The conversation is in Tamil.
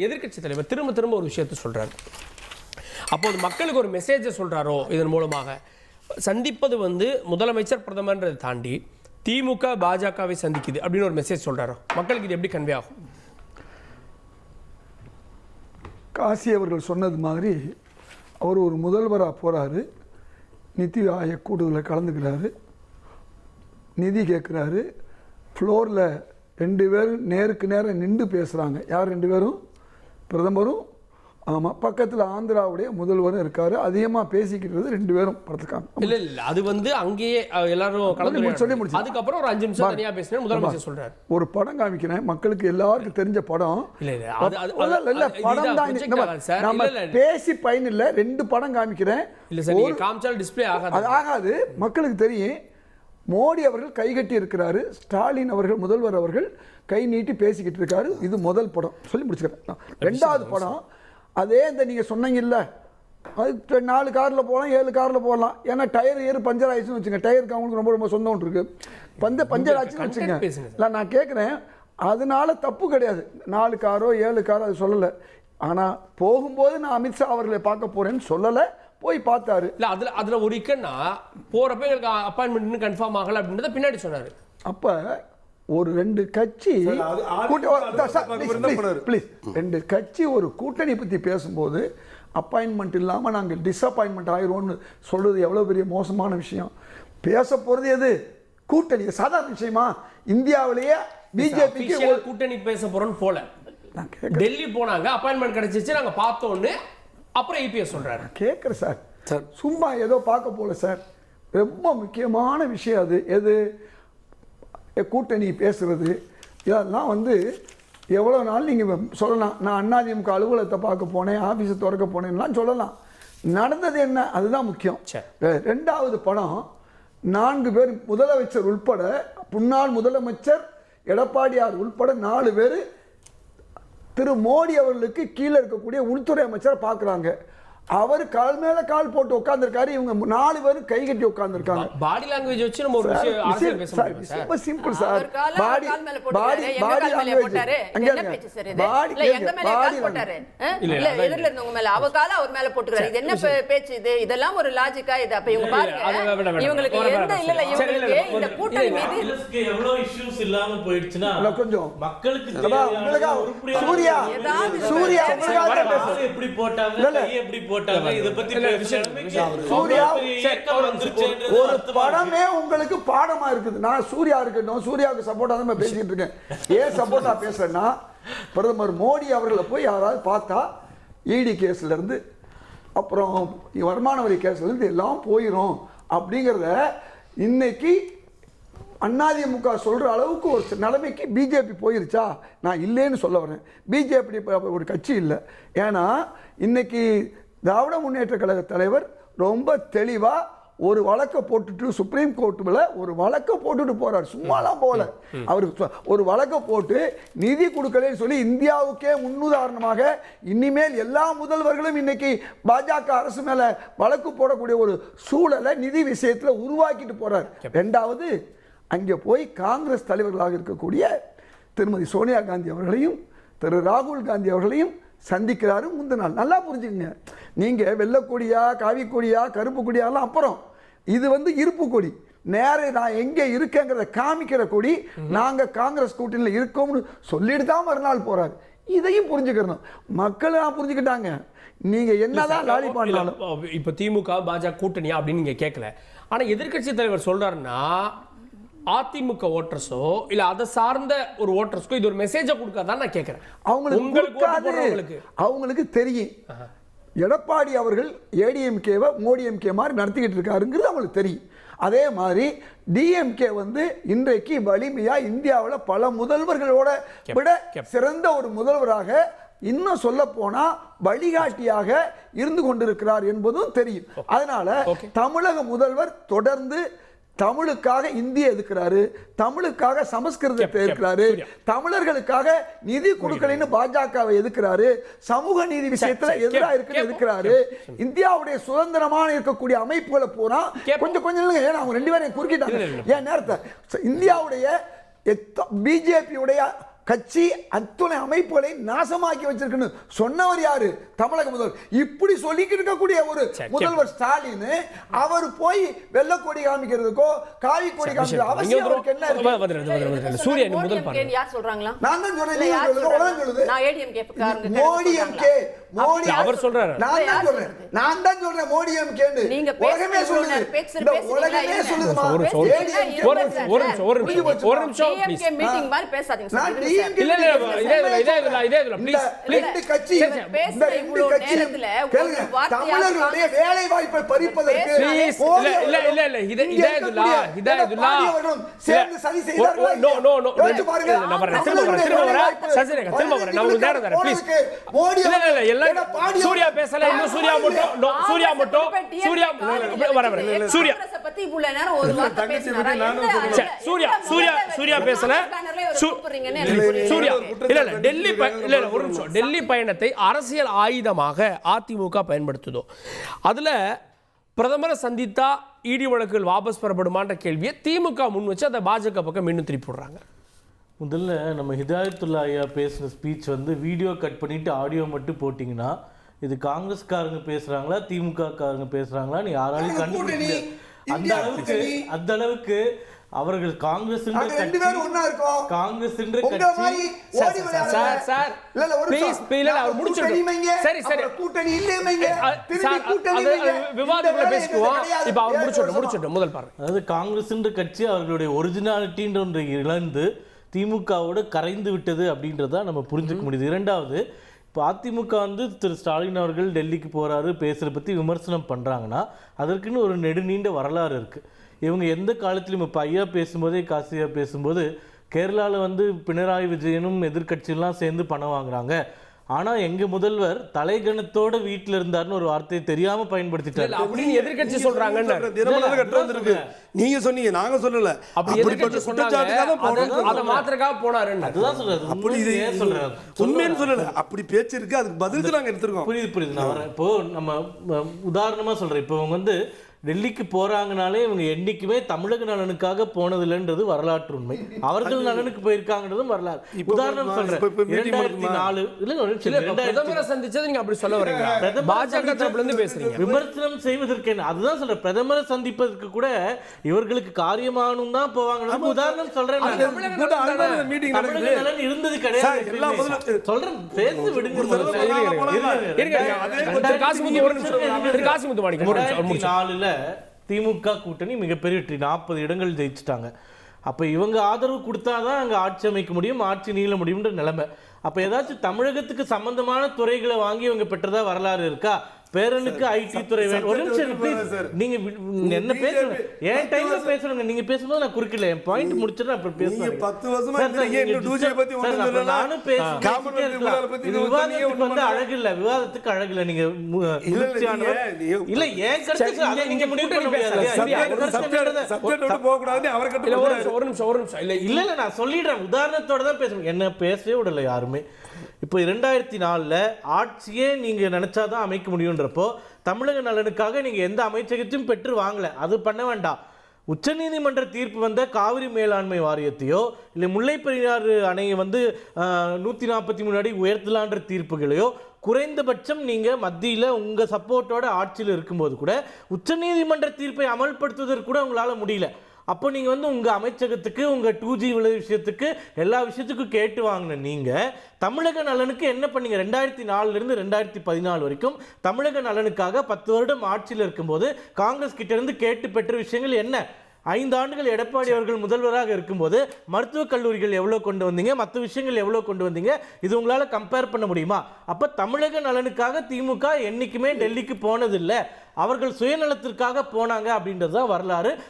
எதிர்க்கட்சி தலைவர் திரும்ப திரும்ப ஒரு விஷயத்தை சொல்றாரு. அப்போது மக்களுக்கு ஒரு மெசேஜை சொல்றாரோ இதன் மூலமாக சந்திப்பது முதலமைச்சர் பிரதமர்ன்றதை தாண்டி திமுக பாஜகவை சந்திக்குது அப்படின்னு ஒரு மெசேஜ் சொல்றாரோ மக்களுக்கு இது எப்படி கன்வே ஆகும்? காசி அவர்கள் சொன்னது மாதிரி அவர் ஒரு முதல்வராக போகிறாரு, நிதி ஆயோக் கூடுதலில் கலந்துக்கிறாரு, நிதி கேட்குறாரு, ஃப்ளோரில் 2 பேரும் நேருக்கு நேரம் நின்று பேசுகிறாங்க. யார் 2 பேரும்? பிரதமரும் ஆமாம், பக்கத்தில் ஆந்திராவுடைய முதல்வரும் இருக்காரு. அதிகமாக பேசிக்கிட்டு 2 பேரும் படுத்துக்காங்க. இல்லை அது அங்கேயே எல்லாரும் சொல்லி முடிச்சு அதுக்கப்புறம் ஒரு 5 நிமிஷம் தனியாக பேசுகிறேன் முதலமைச்சர் சொல்கிறார். ஒரு படம் காமிக்கிறேன், மக்களுக்கு எல்லாருக்கும் தெரிஞ்ச படம். இல்லை படம் தான் நம்ம பேசி பயன் இல்லை. 2 படம் காமிக்கிறேன். இல்லை சார், நீங்கள் காமிச்சாலும் டிஸ்பிளே ஆகாது. அது ஆகாது, மக்களுக்கு தெரியும். மோடி அவர்கள் கைகட்டி இருக்கிறாரு, ஸ்டாலின் அவர்கள் முதல்வர் அவர்கள் கை நீட்டி பேசிக்கிட்டு இருக்காரு. இது முதல் படம், சொல்லி முடிச்சுக்கிறேன். 2வது படம் அதே நீங்கள் சொன்னீங்கல்ல, அது 4 காரில் போகலாம், 7 காரில் போகலாம். ஏன்னா டயர் பஞ்சர் ஆயிடுச்சுன்னு வச்சுங்க. டயருக்கு அவங்களுக்கு ரொம்ப ரொம்ப சொந்தம் ஒன்று இருக்குது. பஞ்சர் ஆச்சுன்னு வச்சுங்க. இல்லை, நான் கேட்குறேன், அதனால தப்பு கிடையாது. 4 காரோ 7 காரோ அது சொல்லலை. ஆனால் போகும்போது நான் அமித்ஷா அவர்களை பார்க்க போகிறேன்னு சொல்லலை, போய் பார்த்தாரு. இல்லை அதில் ஒரு இக்கன்னா போகிறப்ப எனக்கு அப்பாயின்மெண்ட் கன்ஃபார்ம் ஆகலை அப்படின்றத பின்னாடி சொன்னார். அப்போ ஒரு 2 கட்சி ப்ளீஸ் 2 கட்சி ஒரு கூட்டணி பற்றி பேசும்போது அப்பாயின்மெண்ட் இல்லாமல் நாங்கள் டிஸப்பாயின்மெண்ட் ஆகிருவோம்னு சொல்கிறது எவ்வளோ பெரிய மோசமான விஷயம். பேச போகிறது எது? கூட்டணி. சாதாரண விஷயமா? இந்தியாவிலேயே பிஜேபிக்கு கூட்டணி பேச போகிறோன்னு போல டெல்லி போனாங்க, அப்பாயின்மெண்ட் கிடைச்சிச்சு, நாங்கள் பார்த்தோன்னு அப்புறம் ஐபிஎஸ் சொல்கிறாரு. கேட்குறேன் சார், சும்மா ஏதோ பார்க்க போல சார். ரொம்ப முக்கியமான விஷயம் அது. எது? கூட்டணி பேசுகிறது. இதெல்லாம் எவ்வளோ நாள் நீங்கள் சொல்லலாம். நான் அதிமுக அலுவலகத்தை பார்க்க போனேன், ஆஃபீஸை திறக்க போனேன்லாம் சொல்லலாம். நடந்தது என்ன? அதுதான் முக்கியம். 2வது படம் 4 பேர், முதலமைச்சர் உள்பட, முன்னாள் முதலமைச்சர் எடப்பாடியார் உள்பட 4 பேர் திரு மோடி அவர்களுக்கு கீழே இருக்கக்கூடிய உள்துறை அமைச்சரை பார்க்குறாங்க. அவர் கால் மேல கால் போட்டு உட்கார்ந்துருக்காரு. இவங்க 4 பேரும் கை கட்டி உட்கார்ந்துருக்காங்க. பாடி லாங்குவேஜ் வச்சு நம்ம ஒரு விஷயம் அரசியல் பேச முடியும் சார். ரொம்ப சிம்பிள் சார். பாடி லாங்குவேஜ் போட்டாரு. என்ன பேச்சு சார் இது? இல்ல எங்க மேல கால் போட்டாரு. இல்ல எதிரில இருந்தவங்க மேல அவ கால அவர் மேல போட்டுறாரு. இது என்ன பேச்சு இது? இதெல்லாம் ஒரு லாஜிக்கா இது? அப்ப இவங்க பாருங்க, இவங்களுக்கு எந்த இல்ல இவங்களுக்கு இந்த கூட்டணி மீது எவ்வளவு இஷ்யூஸ் இல்லாம போயிடுச்சுனா கொஞ்சம் மக்களுக்கு சூர்யா எப்படி போட்டாங்க, எப்படி ஒரு படமே உங்களுக்கு பாடமா இருக்குது. நான் சூர்யா இருக்கட்டும், சூர்யாவுக்கு சப்போர்ட்டா தான் பேசிட்டு இருக்கேன். ஏன் சப்போர்ட்டா பேசுறேன்னா, பிரதமர் மோடி அவர்களை போய் யாராவது பார்த்தா இடி கேஸ்ல இருந்து அப்புறம் வருமான வரி கேஸ்ல இருந்து எல்லாம் போயிடும் அப்படிங்கிறத இன்னைக்கு அதிமுக சொல்ற அளவுக்கு ஒரு நிலைமைக்கு பிஜேபி போயிருச்சா? நான் இல்லைன்னு சொல்ல வரேன். பிஜேபி ஒரு கட்சி இல்லை. ஏன்னா இன்னைக்கு திராவிட முன்னேற்ற கழக தலைவர் ரொம்ப தெளிவா ஒரு வழக்கை போட்டுட்டு சுப்ரீம் கோர்ட்டில் ஒரு வழக்கை போட்டுட்டு போறார். சும்மாலாம் போகல. அவர் ஒரு வழக்கை போட்டு நிதி கொடுக்கலன்னு சொல்லி இந்தியாவுக்கே முன்னுதாரணமாக இனிமேல் எல்லா முதல்வர்களும் இன்னைக்கு பாஜக அரசு மேல வழக்கு போடக்கூடிய ஒரு சூழலை நிதி விஷயத்தில் உருவாக்கிட்டு போறார். 2வது, அங்கே போய் காங்கிரஸ் தலைவர்களாக இருக்கக்கூடிய திருமதி சோனியா காந்தி அவர்களையும் திரு ராகுல் காந்தி அவர்களையும் சந்திக்கிறாரு. முந்தின நாள் நல்லா புரிஞ்சுக்கங்க. நீங்கள் வெள்ளக்கொடியா, காவி கொடியா, கருப்பு கொடியாலாம் அப்புறம், இது இருப்பு கொடி. நேர நான் எங்கே இருக்கேங்கிறத காமிக்கிற கொடி. நாங்கள் காங்கிரஸ் கூட்டணியில் இருக்கோம்னு சொல்லிட்டு தான் மறுநாள் போறாரு. இதையும் புரிஞ்சுக்கணும். மக்கள் புரிஞ்சுக்கிட்டாங்க. நீங்க என்னதான் லாலி பண்ணாலும் இப்போ திமுக பாஜக கூட்டணியா அப்படின்னு நீங்க கேட்கல. ஆனா எதிர்க்கட்சி தலைவர் சொல்றாருன்னா அதிமுக ஓட்டர்ஸோ இல்ல அதை சார்ந்த ஒரு ஓட்டர்ஸ்க்கோ இது ஒரு மெசேஜை கொடுக்காதான் நான் கேட்கிறேன். அவங்களுக்கு தெரியும் எடப்பாடி அவர்கள் ஏடிஎம்கேவை மோடி எம்கே மாதிரி நடத்திக்கிட்டு இருக்காருங்கிறது அவங்களுக்கு தெரியும். அதே மாதிரி டிஎம்கே இன்றைக்கு வலிமையா இந்தியாவில் பல முதல்வர்களோட விட சிறந்த ஒரு முதல்வராக, இன்னும் சொல்ல போனா வழிகாட்டியாக இருந்து கொண்டிருக்கிறார் என்பதும் தெரியும். அதனால தமிழக முதல்வர் தொடர்ந்து தமிழுக்காக இந்திய எதுக்குறாரு, தமிழுக்காக சமஸ்கிருதத்தை எதுக்குறாரு, தமிழர்களுக்காக நிதி கொடுக்கலைன்னு பாஜகவை எதுக்குறாரு, சமூக நீதி விஷயத்துல எதிராக இருக்குன்னு எதுக்குறாரு. இந்தியாவுடைய சுதந்திரமான இருக்கக்கூடிய அமைப்புகளை பூரா கொஞ்சம் கொஞ்சம் ஏன்னா அவங்க 2 பேரையும் குறுக்கிட்டாங்க. ஏன் நேரத்தை இந்தியாவுடைய பிஜேபியுடைய கட்சி அத்துணை அமைப்புகளை நாசமாக்கி வச்சிருக்குன்னு சொன்னவர் யாரு? தமிழக முதல்வர். இப்படி சொல்லிக்கிட்டு இருக்கக்கூடிய ஒரு முதல்வர் ஸ்டாலின் அவர் போய் வெள்ளை கொடி காமிக்கிறதுக்கோ காவி கொடி காமிக்கிறது அவசியம் அவருக்கு என்ன இருக்கு? சூர்யா நீ முதல் பாருங்க. யார் சொல்றாங்களா? நான் தான் சொல்றேன், நீங்க சொல்லுங்க, உலகம் சொல்லுது. நான் ஏடிஎம்கே மோடி எம்கே, மோடி அவர் சொல்றாரு. நான் தான் சொல்றேன் மோடி எம்கேன்னு. நீங்க உலகமே சொல்லுது. இந்த உலகமே சொல்லுதுமா. ஒரு நிமிஷம் ஏடிஎம்கே மீட்டிங் மாதிரி பேசாதீங்க சார். இல்ல இதே ரெண்டு கட்சி இந்த ரெண்டு கட்சி தமிழர்களுடைய வேலை வாய்ப்பை பறிப்பதற்கு இல்ல ஹிதாயத்துல்லா சேர்ந்து சதி செய்தார்களா? யோசிச்சு பாருங்க. சூர்யா பேசல, இன்னும் சூர்யா மட்டும் பத்தி இவ்வளவு நேரம் ஒரு வார்த்தை பேசினாரா? சூர்யா பேசல. டெல்லி பயணத்தை அரசியல் ஆயுதமாக அதிமுக பயன்படுத்துதோ, அதுல பிரதமரை சந்தித்தா இடி வழக்குகள் வாபஸ் பெறப்படுமான்ற கேள்வியை திமுக முன் வச்சு அதை பாஜக பக்கம் மீண்டும் திருப்பி விடுறாங்க. முதல்ல நம்ம ஹிதாயத்துல்லா ஐயா பேசின ஸ்பீச் வந்து வீடியோ கட் பண்ணிட்டு ஆடியோ மட்டும் போட்டிங்கன்னா இது காங்கிரஸ்காரங்க பேசுறாங்களா திமுக காரங்க பேசுறாங்களான்னு யாராலையும் கண்டுபிடிக்க அந்த அளவுக்கு அவர்கள் காங்கிரஸ் கட்சி அவர்களுடைய ஒரிஜினாலிட்டின்ற ஒன்றை இழந்து திமுகவோட கரைந்து விட்டது அப்படின்றத நம்ம புரிஞ்சுக்க முடியுது. இரண்டாவது, இப்போ அதிமுக வந்து திரு ஸ்டாலின் அவர்கள் டெல்லிக்கு போறாரு, பேசுறத பத்தி விமர்சனம் பண்றாங்கன்னா அதற்குன்னு ஒரு நெடுநீண்ட வரலாறு இருக்கு. இவங்க எந்த காலத்திலும் இப்போ ஐயா பேசும்போதே காசியா பேசும்போது கேரளாவில் வந்து பினராயி விஜயனும் எதிர்கட்சியெல்லாம் சேர்ந்து பணம் வாங்குறாங்க, ஆனால் எங்க முதல்வர் தலைகணத்தோட வீட்டில் இருந்தாருன்னு ஒரு வார்த்தையை தெரியாம பயன்படுத்திட்டாரு அப்படின்னு எதிர்கட்சி சொல்றாங்க. நீங்க சொன்னீங்க, நாங்க சொல்லல. அப்படி எதிர்கட்சி சொன்னாங்க, அதை மாத்திரக்காக போனாரு. அதுதான் சொல்றாரு. அப்படி இது சொல்றாரு, உண்மைன்னு சொல்லல. அப்படி பேச்சு இருக்கு, அதுக்கு பதிலுக்கு நாங்க எடுத்துருக்கோம். புரியுது. நான் வரேன். இப்போ நம்ம உதாரணமா சொல்றேன். இப்போ இவங்க வந்து டெல்லிக்கு போறாங்கனாலே இவங்க என்னைக்குமே தமிழக நலனுக்காக போனதில்லைன்றது வரலாற்று உண்மை. அவர்கள் நலனுக்கு போயிருக்காங்கன்றதும் வரலாறு. உதாரணம் சொல்றேன், 2004 பிரதமரை சந்திச்சது நீங்க அப்படி சொல்ல வரீங்க. பாஜக தரப்புல இருந்து பேசுறீங்க. விமர்சனம் செய்வதற்கு என்ன, அதுதான் சொல்றேன். பிரதமரை சந்திப்பதற்கு கூட இவர்களுக்கு காரியமானும் தான் போவாங்க. உதாரணம் சொல்றேன், தமிழக நலன் இருந்தது கிடையாது சொல்றேன். பேச விடுங்க. 2004 திமுக கூட்டணி மிகப்பெரிய வெற்றி, 40 இடங்கள் ஜெயிச்சுட்டாங்க. அப்ப இவங்க ஆதரவு கொடுத்தாதான் அங்க ஆட்சி அமைக்க முடியும், ஆட்சி நீள முடியும்ன்ற நிலைமை. அப்ப ஏதாச்சும் தமிழகத்துக்கு சம்பந்தமான துறைகளை வாங்கி இவங்க பெற்றதா வரலாறு இருக்கா? பேரனுக்கு ஐடி துறை வேணும். ஒரு நிமிஷம் நீங்க என்ன பேசுறீங்க? என் டைம்ல பேசுறீங்க. நீங்க பேசும்போது நான் குறுக்கல, என் பாயிண்ட் முடிச்சிட்டு அப்புறம் பேசுறேன். 10 வருஷமா நானும் பேசுறேன். விவாதத்துக்கு வந்து அழகு இல்ல, விவாதத்துக்கு அழகு இல்ல. நீங்க இல்ல ஏன் கருத்து அதை நீங்க முடிவு பண்ண முடியாது. ஒரு நிமிஷம் இல்ல நான் சொல்லிடுறேன். உதாரணத்தோட தான் பேசுறேன். என்ன பேசவே விடல யாருமே. இப்போ 2004 ஆட்சியே நீங்க நினைச்சாதான் அமைக்க முடியுன்றப்போ தமிழக நலனுக்காக நீங்க எந்த அமைச்சகத்தையும் பெற்று வாங்கல, அது பண்ண வேண்டாம். உச்சநீதிமன்ற தீர்ப்பு வந்த காவிரி மேலாண்மை வாரியத்தையோ இல்லை முல்லை பெரியாறு அணையை வந்து 143 அடி உயர்த்தலான்ற தீர்ப்புகளையோ குறைந்தபட்சம் நீங்க மத்தியில உங்க சப்போர்ட்டோட ஆட்சியில் இருக்கும்போது கூட உச்சநீதிமன்ற தீர்ப்பை அமல்படுத்துவதற்கு கூட உங்களால முடியல. அப்போ நீங்க வந்து உங்க அமைச்சகத்துக்கு உங்க 2G விஷயத்துக்கு எல்லா விஷயத்துக்கும் கேட்டு வாங்கின நீங்க தமிழக நலனுக்கு என்ன பண்ணீங்க? 2004 இருந்து 2014 வரைக்கும் தமிழக நலனுக்காக 10 வருடம் ஆட்சியில் இருக்கும்போது காங்கிரஸ் கிட்ட இருந்து கேட்டு பெற்ற விஷயங்கள் என்ன? 5 ஆண்டுகள் எடப்பாடி அவர்கள் முதல்வராக இருக்கும்போது மருத்துவக் கல்லூரிகள் எவ்வளவு கொண்டு வந்தீங்க, மற்ற விஷயங்கள் எவ்வளவு கொண்டு வந்தீங்க? இது உங்களால கம்பேர் பண்ண முடியுமா? அப்ப தமிழக நலனுக்காக திமுக என்னைக்குமே டெல்லிக்கு போனதில்லை, அவர்கள் சுயநலத்திற்காக போனாங்க அப்படின்றது தான் வரலாறு.